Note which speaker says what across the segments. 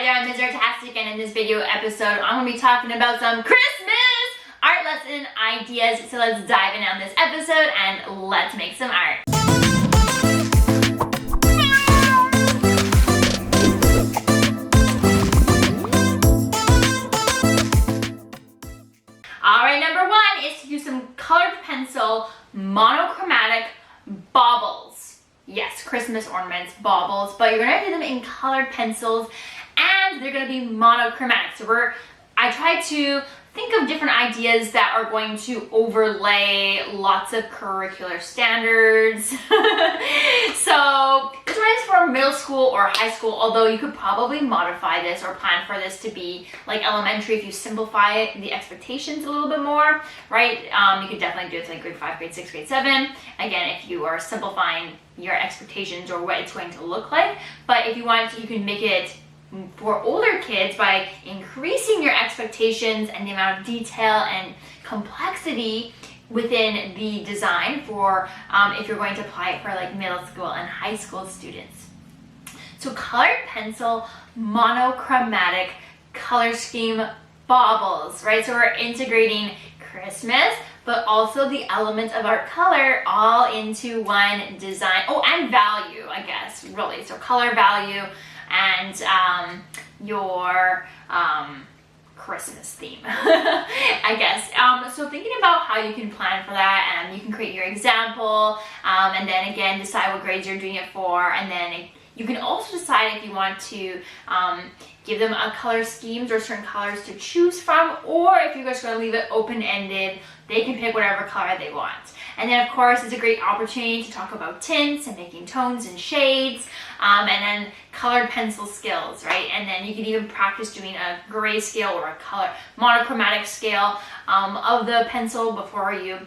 Speaker 1: there, I'm Ms. Artastic, and in this video episode, I'm going to be talking about some Christmas art lesson ideas. So let's dive in on this episode and let's make some art. Alright, number one is to use some colored pencil monochromatic baubles. Yes, Christmas ornaments, baubles, but you're going to do them in colored pencils and they're going to be monochromatic. So I try to think of different ideas that are going to overlay lots of curricular standards. So this one is for middle school or high school, although you could probably modify this or plan for this to be like elementary if you simplify it, the expectations a little bit more, right? You could definitely do it to like grade 5, grade 6, grade 7. Again, if you are simplifying your expectations or what it's going to look like. But if you want to, you can make it for older kids by increasing your expectations and the amount of detail and complexity within the design for if you're going to apply it for like middle school and high school students. So colored pencil monochromatic color scheme baubles, right? So we're integrating Christmas, but also the elements of our color all into one design. Oh, and value, I guess, really. So color, value, and your Christmas theme, I guess. So thinking about how you can plan for that, and you can create your example, and then again decide what grades you're doing it for, and then you can also decide if you want to give them a color schemes or certain colors to choose from, or if you're just going to leave it open-ended, they can pick whatever color they want. And then of course it's a great opportunity to talk about tints and making tones and shades, and then colored pencil skills, right? And then you can even practice doing a gray scale or a color monochromatic scale of the pencil before you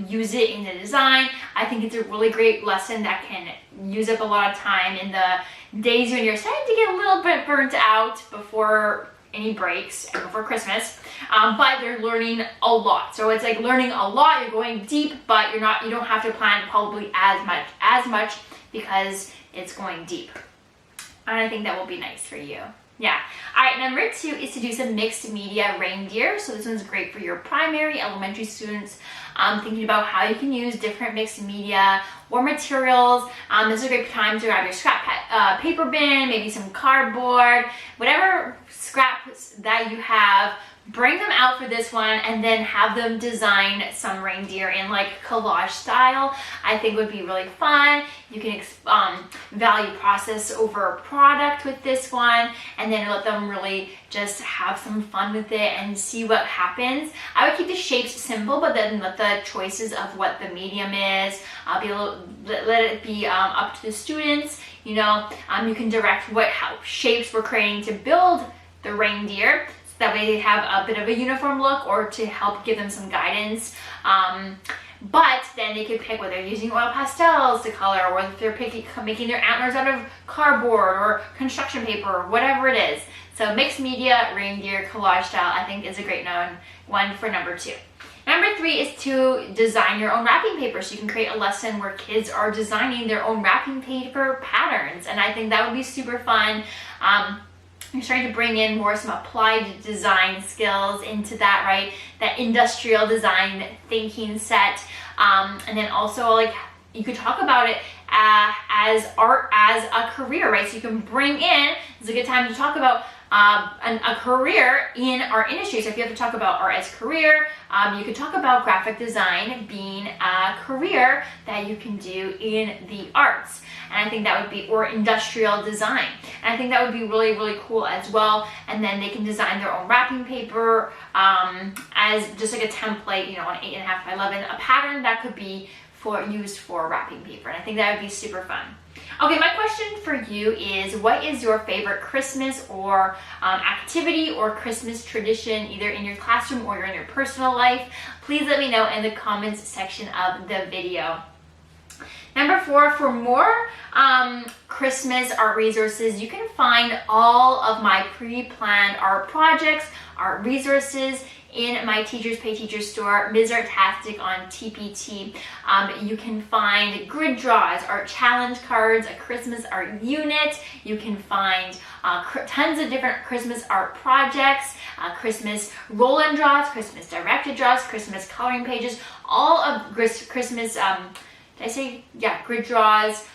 Speaker 1: use it in the design. I think it's a really great lesson that can use up a lot of time in the days when you're starting to get a little bit burnt out before any breaks and before Christmas, but you're learning a lot. So it's like learning a lot, you're going deep, but you don't have to plan probably as much because it's going deep. And I think that will be nice for you. Yeah. All right, number two is to do some mixed media reindeer. So this one's great for your primary, elementary students, thinking about how you can use different mixed media or materials. This is a great time to grab your scrap paper bin, maybe some cardboard, whatever scraps that you have. Bring them out for this one and then have them design some reindeer in like collage style. I think would be really fun. You can value process over product with this one, and then let them really just have some fun with it and see what happens. I would keep the shapes simple, but then let the choices of what the medium is, let it be up to the students. You know, you can direct how shapes we're creating to build the reindeer. That way they have a bit of a uniform look, or to help give them some guidance. But then they could pick whether they're using oil pastels to color, or if they're making their antlers out of cardboard or construction paper or whatever it is. So mixed media, reindeer, collage style, I think is a great one for number two. Number three is to design your own wrapping paper. So you can create a lesson where kids are designing their own wrapping paper patterns. And I think that would be super fun. You're starting to bring in more some applied design skills into that, right? That industrial design thinking set. And then also like you could talk about it as art as a career, right? So you can bring in, it's a good time to talk about a career in our industry. So if you have to talk about art as career, you could talk about graphic design being a career that you can do in the arts. And I think that would be, or industrial design. And I think that would be really, really cool as well. And then they can design their own wrapping paper as just like a template, you know, on 8.5 by 11, a pattern that could be used for wrapping paper. And I think that would be super fun. Okay, my question for you is, what is your favorite Christmas or activity or Christmas tradition, either in your classroom or in your personal life? Please let me know in the comments section of the video. Number four, for more Christmas art resources, you can find all of my pre-planned art projects, art resources in my Teachers Pay Teachers store, Ms. Artastic on TPT. You can find grid draws, art challenge cards, a Christmas art unit. You can find tons of different Christmas art projects, Christmas roll and draws, Christmas directed draws, Christmas coloring pages, all of Christmas, grid draws,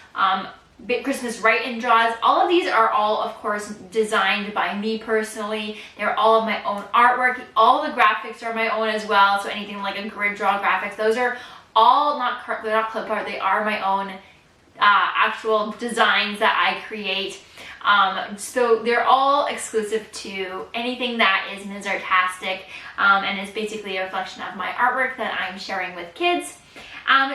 Speaker 1: Christmas write-in draws. All of these are all, of course, designed by me personally. They're all of my own artwork. All the graphics are my own as well. So anything like a grid draw graphics, those are all they're not clip art. They are my own actual designs that I create. So they're all exclusive to anything that is Ms. Artastic, and is basically a reflection of my artwork that I'm sharing with kids.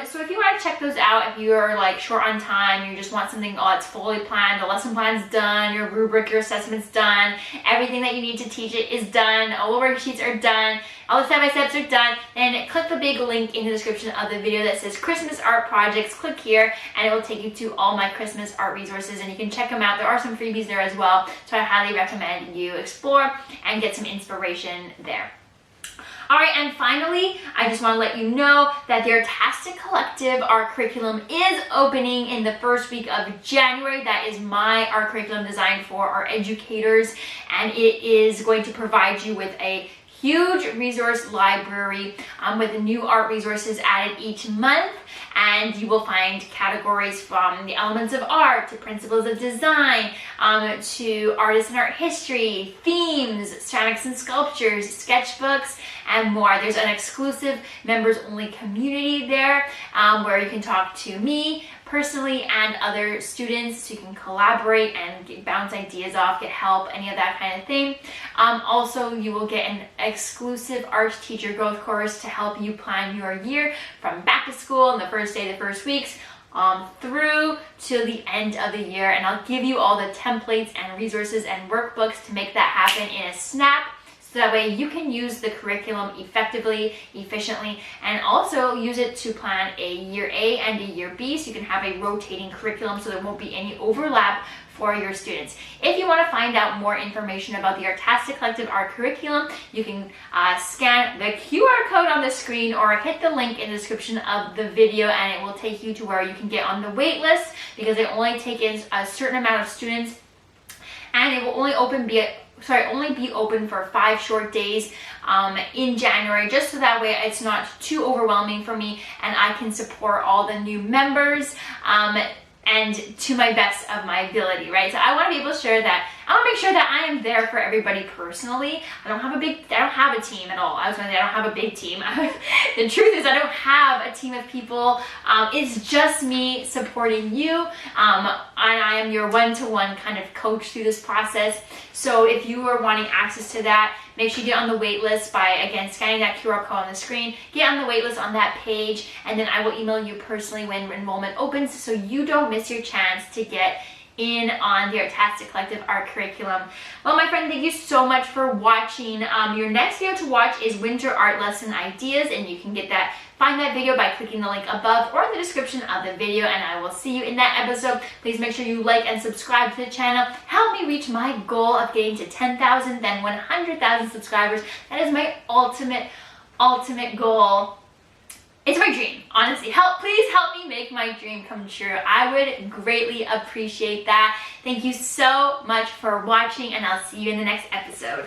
Speaker 1: So if you want to check those out, if you're like short on time, you just want something, it's fully planned, the lesson plan's done, your rubric, your assessment's done, everything that you need to teach it is done, all the worksheets are done, all the step-by-steps are done, then click the big link in the description of the video that says Christmas art projects. Click here and it will take you to all my Christmas art resources, and you can check them out. There are some freebies there as well, so I highly recommend you explore and get some inspiration there. All right, and finally, I just want to let you know that the Artastic Collective art curriculum is opening in the first week of January. That is my art curriculum designed for our educators, and it is going to provide you with a huge resource library with new art resources added each month, and you will find categories from the elements of art to principles of design to artists and art history, themes, ceramics and sculptures, sketchbooks, and more. There's an exclusive members only community there where you can talk to me personally and other students, so you can collaborate and bounce ideas off, get help, any of that kind of thing. Also, you will get an exclusive art teacher growth course to help you plan your year from back to school and the first day, the first weeks, through to the end of the year. And I'll give you all the templates and resources and workbooks to make that happen in a snap. So that way you can use the curriculum effectively, efficiently, and also use it to plan a year A and a year B, so you can have a rotating curriculum so there won't be any overlap for your students. If you want to find out more information about the Artastic Collective art curriculum, you can scan the QR code on the screen or hit the link in the description of the video, and it will take you to where you can get on the wait list, because they only take in a certain amount of students, and it will only be open for 5 short days in January, just so that way it's not too overwhelming for me and I can support all the new members and to my best of my ability, right? So I want to be able to share that. I want to make sure that I am there for everybody personally. I don't have a team at all. I was going to say I don't have a big team. The truth is I don't have a team of people. It's just me supporting you. And I am your one-to-one kind of coach through this process. So if you are wanting access to that, make sure you get on the wait list by, again, scanning that QR code on the screen. Get on the wait list on that page, and then I will email you personally when enrollment opens, so you don't miss your chance to get in on the Artastic Collective art curriculum. Well, my friend, thank you so much for watching. Your next video to watch is Winter Art Lesson Ideas, and you can find that video by clicking the link above or in the description of the video, and I will see you in that episode. Please make sure you like and subscribe to the channel. Help me reach my goal of getting to 10,000, then 100,000 subscribers. That is my ultimate goal. It's my dream, honestly. Please help me make my dream come true. I would greatly appreciate that. Thank you so much for watching, and I'll see you in the next episode.